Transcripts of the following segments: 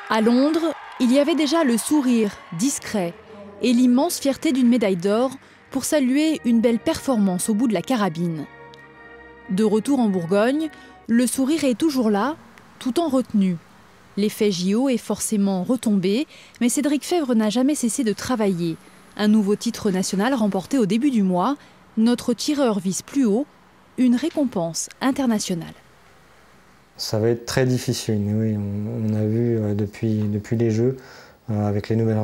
À Londres, il y avait déjà le sourire discret et l'immense fierté d'une médaille d'or pour saluer une belle performance au bout de la carabine. De retour en Bourgogne, le sourire est toujours là, tout en retenue. L'effet JO est forcément retombé, mais Cédric Febvre n'a jamais cessé de travailler. Un nouveau titre national remporté au début du mois, notre tireur vise plus haut, une récompense internationale. Ça va être très difficile, oui. On a vu depuis les Jeux, avec les nouvelles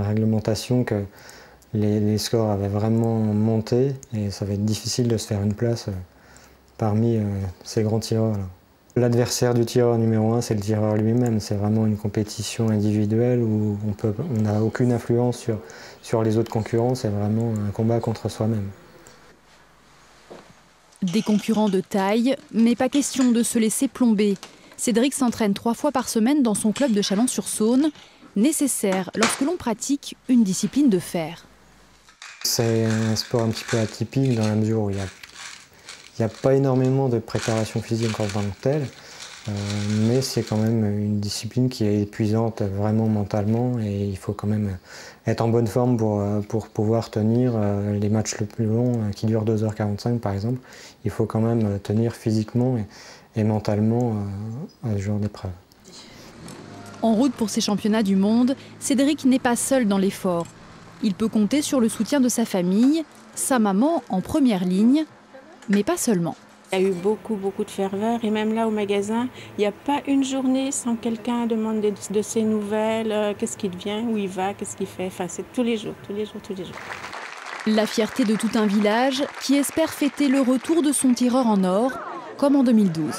réglementations, que les scores avaient vraiment monté et ça va être difficile de se faire une place parmi ces grands tireurs. L'adversaire du tireur numéro 1, c'est le tireur lui-même. C'est vraiment une compétition individuelle où on n'a aucune influence sur les autres concurrents. C'est vraiment un combat contre soi-même. Des concurrents de taille, mais pas question de se laisser plomber. Cédric s'entraîne 3 fois par semaine dans son club de Chalon-sur-Saône, nécessaire lorsque l'on pratique une discipline de fer. C'est un sport un petit peu atypique dans la mesure où il n'y a pas énormément de préparation physique en tant que telle, mais c'est quand même une discipline qui est épuisante vraiment mentalement et il faut quand même être en bonne forme pour pouvoir tenir les matchs les plus longs qui durent 2h45 par exemple. Il faut quand même tenir physiquement et mentalement à ce jour d'épreuve. En route pour ces championnats du monde, Cédric n'est pas seul dans l'effort. Il peut compter sur le soutien de sa famille, sa maman en première ligne, mais pas seulement. Il y a eu beaucoup de ferveur et même là au magasin, il n'y a pas une journée sans quelqu'un demander de ses nouvelles, qu'est-ce qu'il devient, où il va, qu'est-ce qu'il fait. Enfin, c'est tous les jours. La fierté de tout un village qui espère fêter le retour de son tireur en or, comme en 2012.